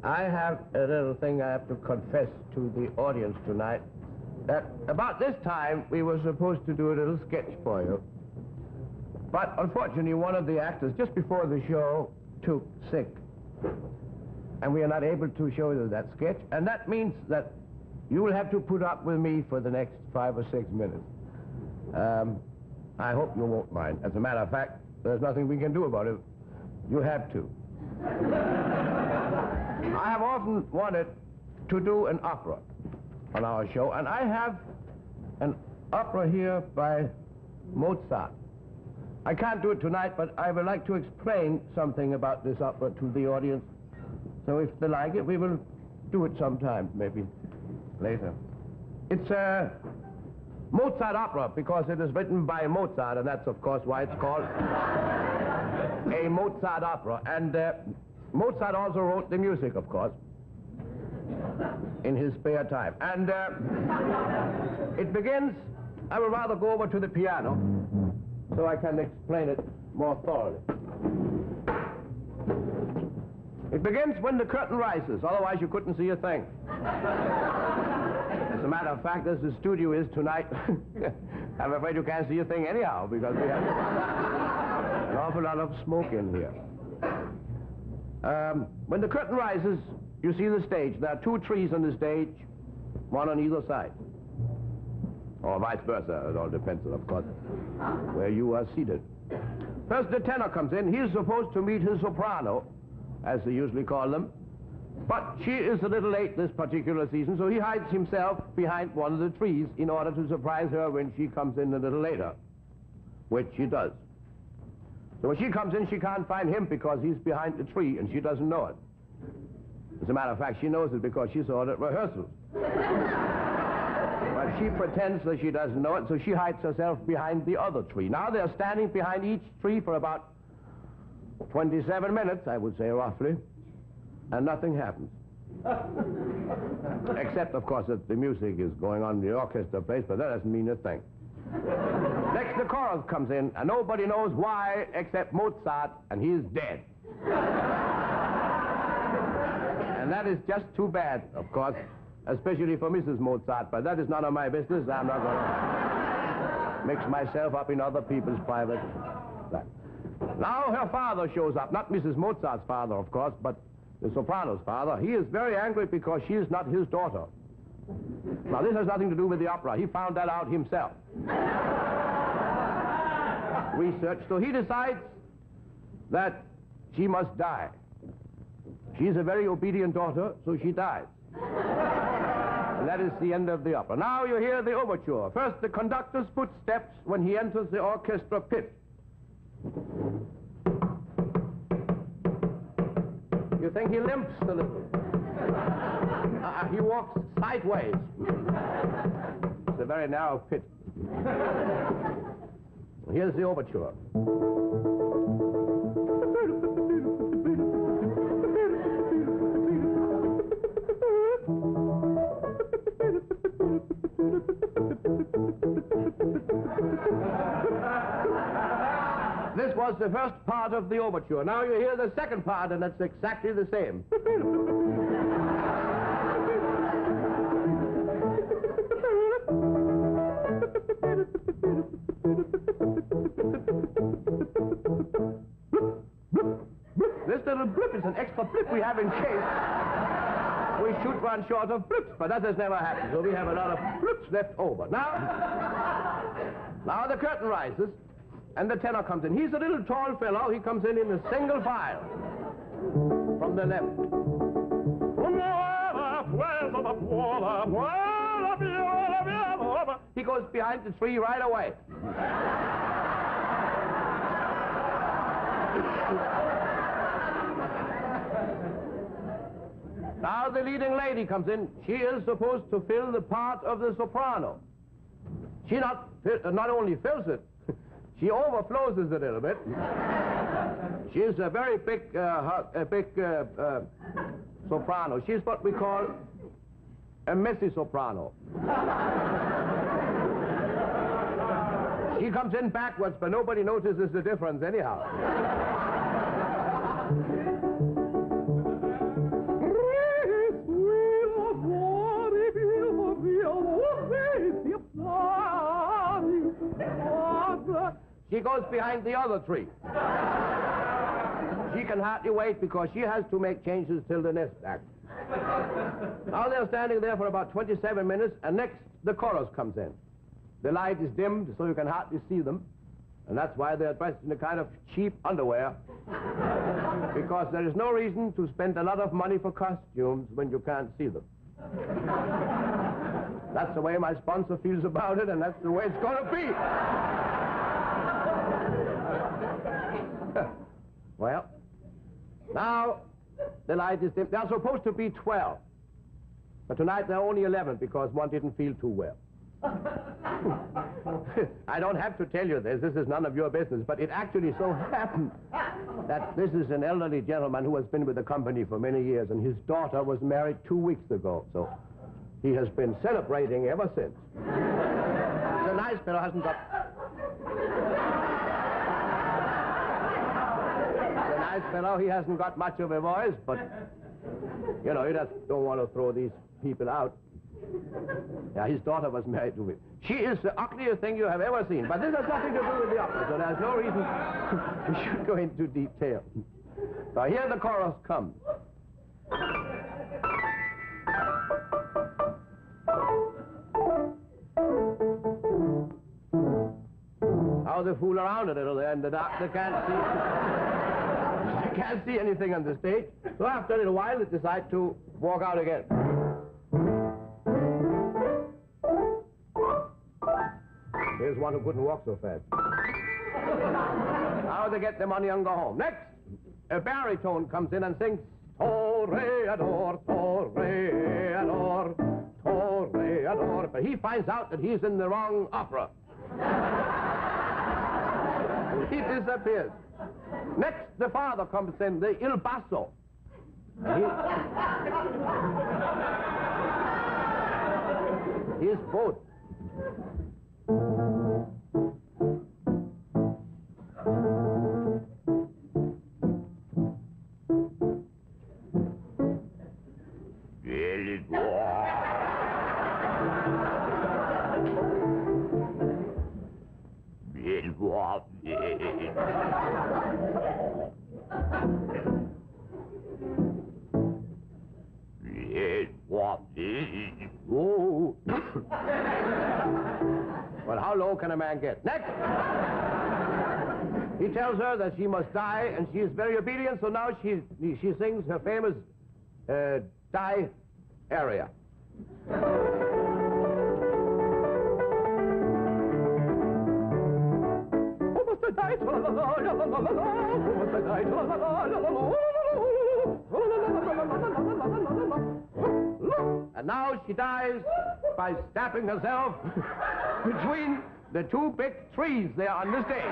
I have a little thing I have to confess to the audience tonight. That about this time, we were supposed to do a little sketch for you. But unfortunately, one of the actors, just before the show, took sick. And we are not able to show you that sketch. And that means that you will have to put up with me for the next 5 or 6 minutes. I hope you won't mind. As a matter of fact, there's nothing we can do about it. You have to. I have often wanted to do an opera on our show, and I have an opera here by Mozart. I can't do it tonight, but I would like to explain something about this opera to the audience. So if they like it, we will do it sometime, maybe later. It's a Mozart opera because it is written by Mozart, and that's, of course, why it's called a Mozart opera. And Mozart also wrote the music, of course, in his spare time. And it begins, I would rather go over to the piano so I can explain it more thoroughly. It begins when the curtain rises, otherwise you couldn't see a thing. As a matter of fact, as the studio is tonight, I'm afraid you can't see a thing anyhow, because we have an awful lot of smoke in here. When the curtain rises, you see the stage. There are 2 trees on the stage, one on either side. Or vice versa, it all depends, of course, where you are seated. First, the tenor comes in. He's supposed to meet his soprano, as they usually call them. But she is a little late this particular season, so he hides himself behind one of the trees in order to surprise her when she comes in a little later, which she does. So when she comes in, she can't find him because he's behind the tree, and she doesn't know it. As a matter of fact, she knows it because she saw it at rehearsals. But she pretends that she doesn't know it, so she hides herself behind the other tree. Now they're standing behind each tree for about 27 minutes, I would say, roughly, and nothing happens. Except, of course, that the music is going on, the orchestra plays, but that doesn't mean a thing. Next, the chorus comes in, and nobody knows why except Mozart, and he's dead. And that is just too bad, of course, especially for Mrs. Mozart, but that is none of my business. I'm not going to mix myself up in other people's private life. Now her father shows up, not Mrs. Mozart's father, of course, but the soprano's father. He is very angry because she is not his daughter. Now, this has nothing to do with the opera. He found that out himself. Research. So he decides that she must die. She's a very obedient daughter, so she dies. And that is the end of the opera. Now you hear the overture. First, the conductor's footsteps when he enters the orchestra pit. You think he limps a little. He walks sideways. It's a very narrow pit. Here's the overture. This was the first part of the overture. Now you hear the second part, and it's exactly the same. This little blip is an extra blip we have in case we should run short of blips, but that has never happened, so we have a lot of blips left over. Now the curtain rises, and the tenor comes in. He's a little tall fellow. He comes in a single file from the left. He goes behind the tree right away. Now the leading lady comes in. She is supposed to fill the part of the soprano. She not only fills it, she overflows it a little bit. She's a very big, soprano. She's what we call a messy soprano. She comes in backwards, but nobody notices the difference anyhow. he goes behind the other tree. She can hardly wait because she has to make changes till the next act. Now they're standing there for about 27 minutes, and next the chorus comes in. The light is dimmed, so you can hardly see them, and that's why they're dressed in a kind of cheap underwear, because there is no reason to spend a lot of money for costumes when you can't see them. That's the way my sponsor feels about it, and that's the way it's going to be. Well, now the light is dim. There are supposed to be 12. But tonight there are only 11 because one didn't feel too well. I don't have to tell you this. This is none of your business. But it actually so happened that this is an elderly gentleman who has been with the company for many years, and his daughter was married 2 weeks ago. So he has been celebrating ever since. He's a nice fellow, hasn't got... He's a nice fellow. He hasn't got much of a voice, but, you know, you just don't want to throw these people out. Yeah, his daughter was married to him. She is the ugliest thing you have ever seen, but this has nothing to do with the opera, so there's no reason we should go into detail. So here the chorus comes. Now they fool around a little there in the dark. They can't see. They can't see anything on the stage. So after a little while, they decide to walk out again. Here's one who couldn't walk so fast. Now they get their money and go home. Next, a baritone comes in and sings Toreador, Toreador, Toreador. But he finds out that he's in the wrong opera. He disappears. Next, the father comes in, the Il Basso. He's both. Well, how low can a man get? Next! He tells her that she must die, and she is very obedient, so now she sings her famous die aria. And now she dies by stabbing herself between the two big trees there on the stage.